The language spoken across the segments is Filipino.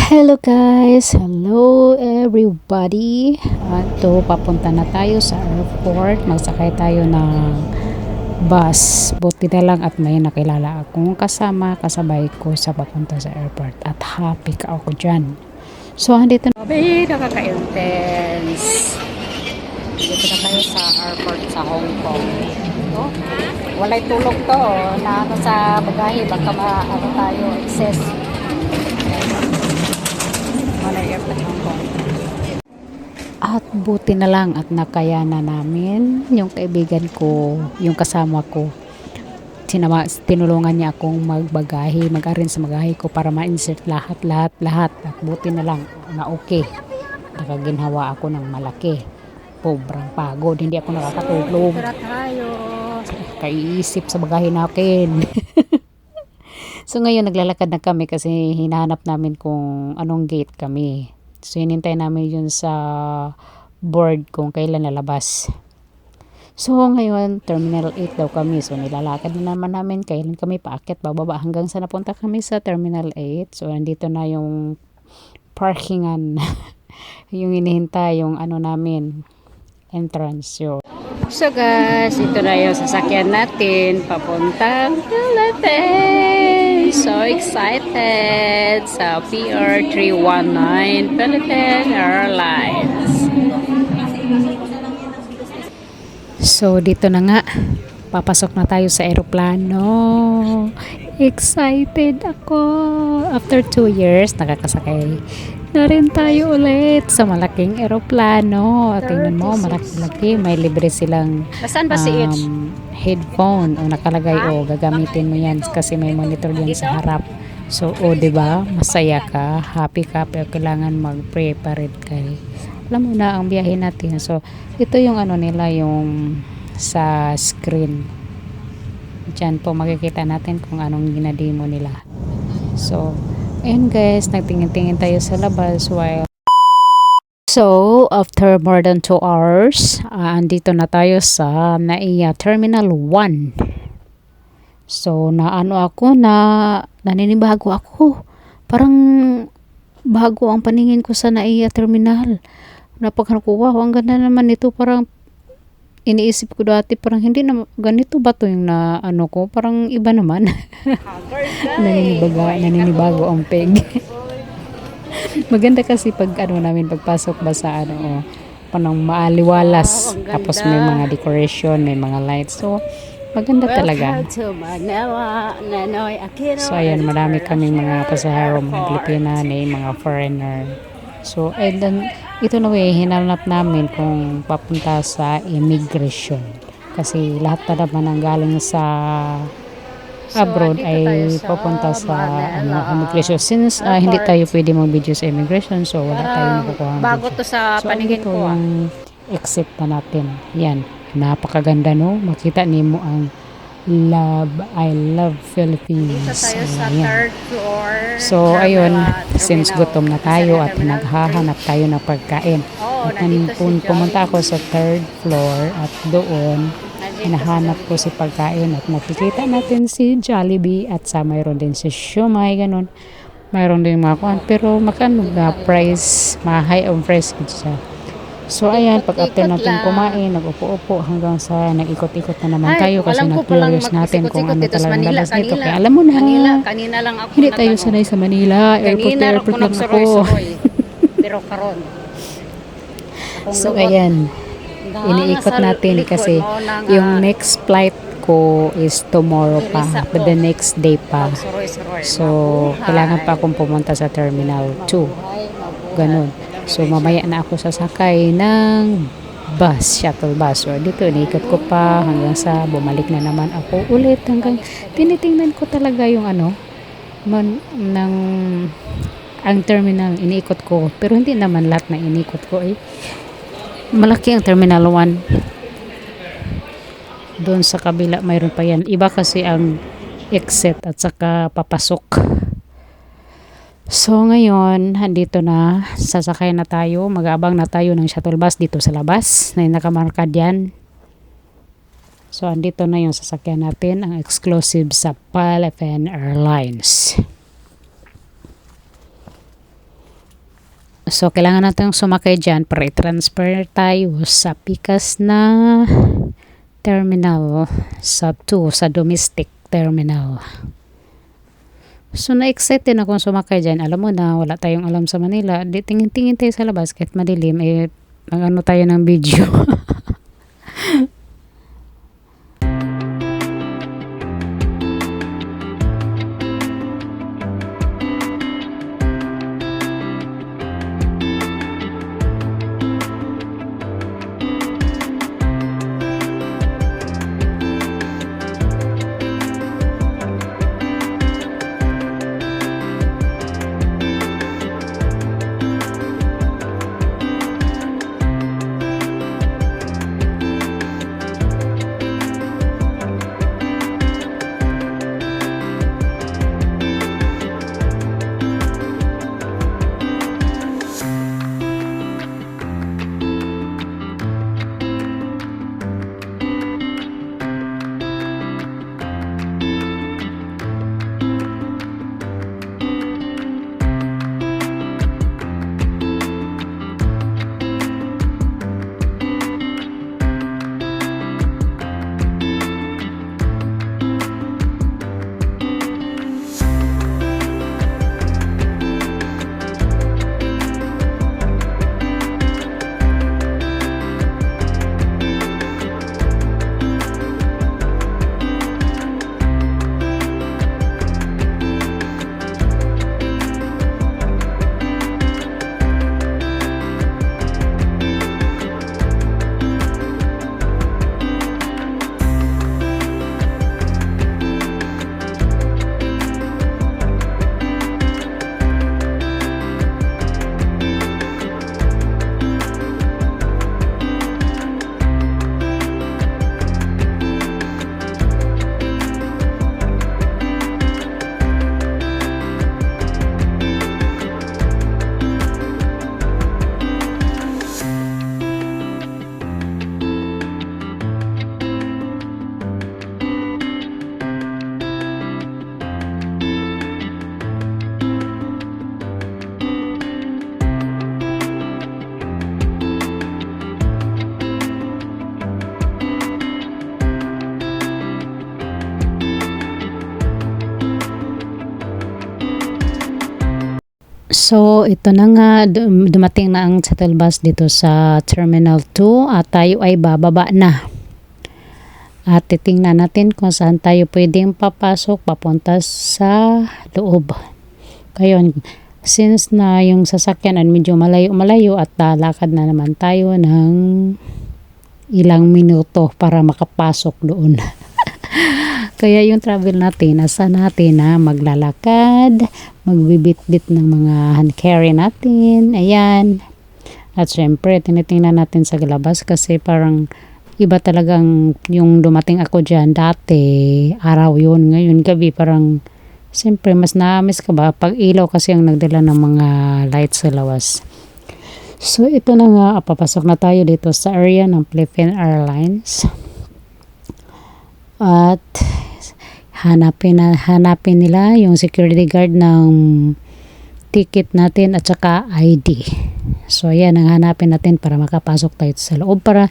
Hello guys! Hello everybody! Papunta na tayo sa airport. Magsakay tayo ng bus. Buti na lang at may nakilala akong kasabay ko sa papunta sa airport. At happy ka ako dyan. So, andito na. Babe, nakaka-intense. Dito na tayo sa airport sa Hong Kong. Oh, walay tulog to. Na sa bagahe. Baka tayo excess. At buti na lang at nakaya na namin yung kaibigan ko, yung kasama ko. Tinulungan niya akong mag-arrange sa bagahe ko para ma-insert lahat. At buti na lang na okay. Nakaginhawa ako ng malaki. Sobrang pagod, hindi ako nakakatulog. Kaiisip sa bagahe natin. So ngayon naglalakad na kami kasi hinahanap namin kung anong gate kami. So hinintay namin yun sa board kung kailan lalabas. So ngayon Terminal 8 daw kami. So nilalakad na naman namin kailan kami paakyat bababa hanggang sa napunta kami sa Terminal 8. So nandito na yung parkingan. Yung hinihintay yung ano namin entrance. So guys, ito na yung sasakyan natin papuntang Philippines. So excited sa PR319 Philippine Airlines. So dito na nga, papasok na tayo sa eroplano. Excited ako. After 2 years, nakakasakay na rin tayo ulit sa malaking eroplano. Tingnan mo, malaki-laki. May libre silang headphone o nakalagay gagamitin mo yan kasi may monitor yan sa harap. So, diba? Masaya ka, happy ka, pero kailangan mag-preparate kay. Alam mo na ang biyahe natin. So, ito yung ano nila, yung sa screen. Diyan po makikita natin kung anong ginademo nila. So, ayun guys, nagtingin-tingin tayo sa labas while after more than 2 hours, andito na tayo sa NAIA Terminal 1. So, naninibago ako. Parang bago ang paningin ko sa NAIA Terminal. Napagkakuha, ang ganda naman ito. Parang iniisip ko dati, parang hindi na ganito ba to yung na ano ko, parang iba naman. naninibago ang peg. Maganda kasi pagpasok ba sa panang maaliwalas, tapos may mga decoration, may mga lights, so maganda talaga. So ayan, marami kaming mga pasahero, mga Pilipina, mga foreigner. So and then ito na hinanap namin kung papunta sa immigration kasi lahat na naman ang galing sa abroad ay papunta sa immigration. Since hindi tayo pwede mag-video sa immigration, so wala tayong nakukuha ng bago to sa paningin ko. Yung exit na natin. Yan, napakaganda no. Makita nimo ang I love Philippines. Dito tayo sa third floor. So ayun, since gutom na tayo at naghahanap tayo ng pagkain. At pumunta ako sa third floor at doon hinahanap ko si pagkain at nakikita natin si Jollibee at mayroon din si Siomai, ganun. Mayroon din mga kuhan, pero magkano na price, high on price siya. So ayan, pag after natin kumain, nag-upo-upo hanggang sa nag-ikot-ikot na naman tayo kasi nag-curious natin kung ano talagang labas nito. Kaya alam mo na, kanina lang ako hindi tayo sanay sa Manila, airport lang ako. Pero karon. So ayan, iniikot natin kasi yung next flight ko is tomorrow pa, but the next day pa. So kailangan pa akong pumunta sa Terminal 2. Ganun. So mamaya na ako sasakay ng bus, shuttle bus. So dito iniikot ko pa hanggang sa bumalik na naman ako ulit hanggang tinitingnan ko talaga yung ang terminal iniikot ko. Pero hindi naman lahat na iniikot ko malaki ang Terminal 1. Doon sa kabila mayroon pa yan. Iba kasi ang exit at saka papasok. So ngayon, andito na, sasakay na tayo, mag-aabang na tayo ng shuttle bus dito sa labas, na nakamarka diyan. So andito na yung sasakyan natin, ang exclusive sa Philippine Airlines. So, kailangan natin sumakay dyan para i-transfer tayo sa pikas na terminal sa 2, sa domestic terminal. So, na-excited akong sumakay dyan. Alam mo na, wala tayong alam sa Manila. Di tingin-tingin tayo sa labas kahit madilim. Mag-ano tayo ng video. So, ito na nga, dumating na ang shuttle bus dito sa Terminal 2 at tayo ay bababa na. At titingnan natin kung saan tayo pwedeng papasok papunta sa loob. Ngayon, since na yung sasakyan ay medyo malayo-malayo at lalakad na naman tayo ng ilang minuto para makapasok doon. Kaya yung travel natin, asa natin na maglalakad, magbibit-bit ng mga hand carry natin, ayan. At syempre, tinitingnan natin sa labas kasi parang iba talagang yung dumating ako dyan dati, araw yun, ngayon gabi parang, syempre mas na-miss ka ba pag ilaw kasi ang nagdala ng mga lights sa lawas. So ito na nga, papasok na tayo dito sa area ng Philippine Airlines. At hanapin nila yung security guard ng ticket natin at saka ID. So ayan ang hanapin natin para makapasok tayo sa loob para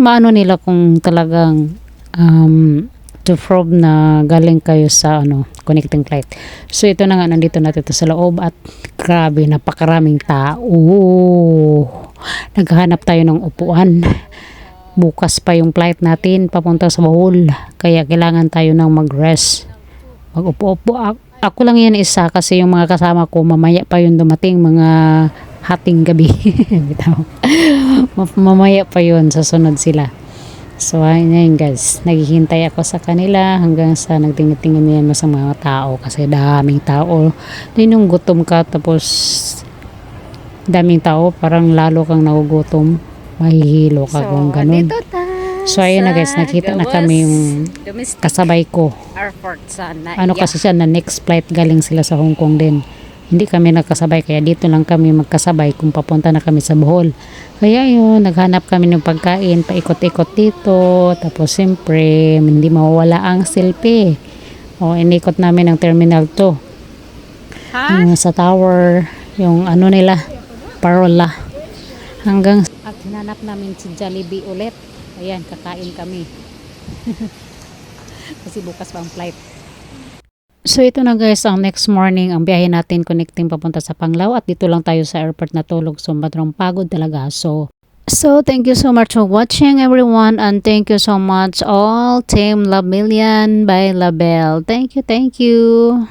maano nila kung talagang to prove na galing kayo sa connecting flight. So ito na nga, nandito na tayo sa loob at grabe, napakaraming tao. Naghahanap tayo ng upuan. Bukas pa yung flight natin papunta sa Bohol. Kaya kailangan tayo ng mag-rest. Mag-upo-upo. Ako lang yan isa kasi yung mga kasama ko mamaya pa yung dumating, mga hating gabi. Mamaya pa yun, sasunod sila. So ayun guys, naghihintay ako sa kanila hanggang sa nagtingin-tingin yan sa mga tao kasi daming tao. Din yung gutom ka tapos daming tao, parang lalo kang nagugutom. Mahihilo ka kung ganun. So ayun na guys, nakita na kami yung kasabay ko. Kasi siya na next flight galing sila sa Hong Kong din. Hindi kami nagkasabay kaya dito lang kami magkasabay kung papunta na kami sa Bohol. Kaya yun, naghanap kami ng pagkain, paikot-ikot dito. Tapos siyempre, hindi mawawala ang selfie. Inikot namin ang Terminal 2. Sa tower, yung nila, Parola. Hanggang at hinanap namin si Jollibee ulit. Ayan, kakain kami. Kasi bukas pa ang flight. So ito na guys, ang next morning, ang biyahe natin connecting papunta sa Panglao at dito lang tayo sa airport natulog. So madrang pagod talaga. So thank you so much for watching everyone, and thank you so much all Team Love Million by Label. Thank you, thank you.